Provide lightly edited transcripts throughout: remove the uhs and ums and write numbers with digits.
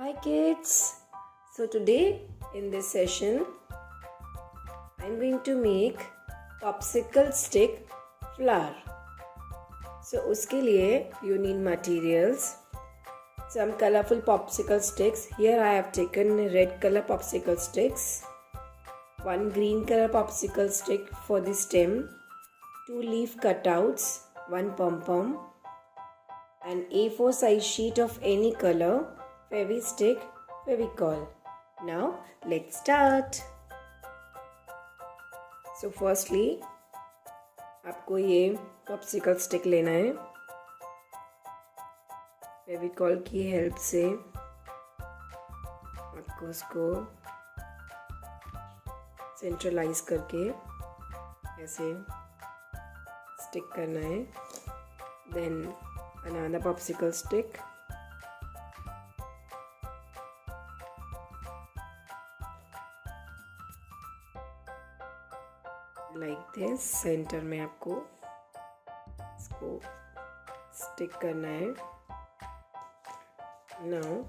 Hi kids. So today in this session I'm going to make popsicle stick flower. So उसके लिए you need materials. Some colorful popsicle sticks. Here I have taken red color popsicle sticks. One green color popsicle stick for the stem. 2 leaf cutouts. 1 pom-pom. An A4 size sheet of any color. Fevi-stick, Fevicol. Now let's start. So firstly आपको ये popsicle stick लेना है. फेविकॉल की help से आपको उसको centralise करके ऐसे स्टिक करना है. Then another popsicle stick. Like this. Centre में आपको इसको स्टिक करना है. Now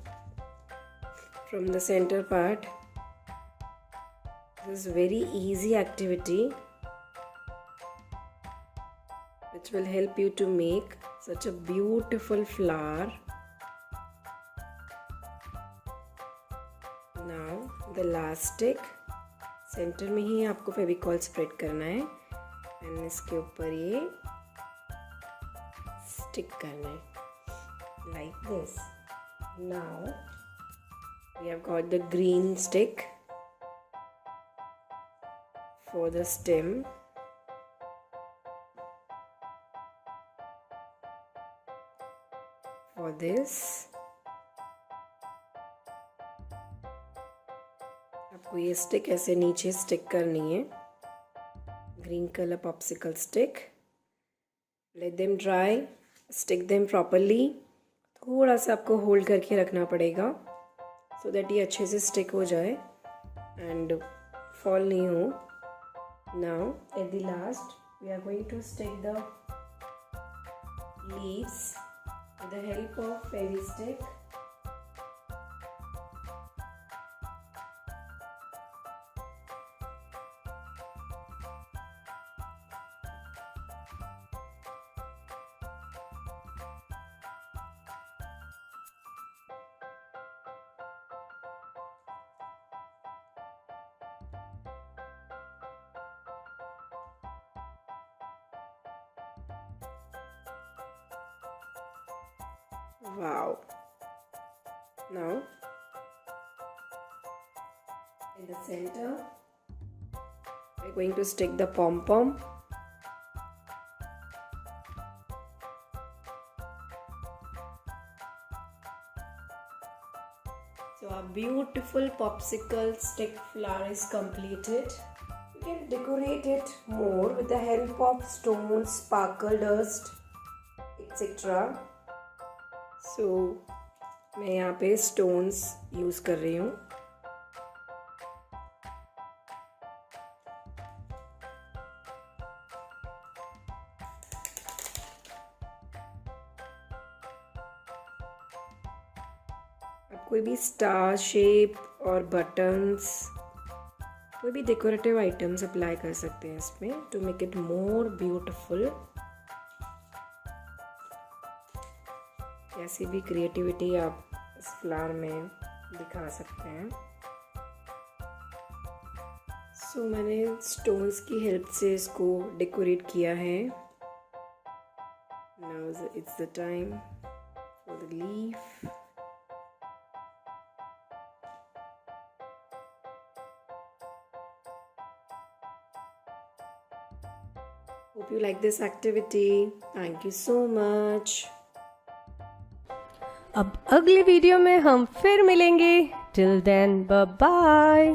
from the centre part, this is very easy activity which will help you to make such a beautiful flower. Now the last stick. Centre में ही आपको Fevicol spread करना है and इसके ऊपर ये स्टिक करना है like this. Now we have got the green stick for the stem. For this आपको ये स्टिक ऐसे नीचे स्टिक करनी है. Green colour popsicle stick. Let them dry. Stick them properly. थोड़ा सा आपको होल्ड करके रखना पड़ेगा सो दैट ये अच्छे से स्टिक हो जाए एंड फॉल नहीं हो. Now at the last we are going to stick the leaves with the help of Fevistik. Wow. Now in the center we're going to stick the pom-pom. So our beautiful popsicle stick flower is completed. You can decorate it more with the help of stones, sparkle dust, etc. सो मैं यहाँ पे stones use कर रही हूँ. आप कोई भी star shape और बटन्स, कोई भी डेकोरेटिव आइटम्स अप्लाई कर सकते हैं इसमें to make it more beautiful. ऐसी भी क्रिएटिविटी आप इस फ्लावर में दिखा सकते हैं. सो मैंने स्टोन्स की हेल्प से इसको डेकोरेट किया है. Now it's the time for the leaf. Hope you like this activity. Thank you so much. अब अगली वीडियो में हम फिर मिलेंगे. Till then bye bye.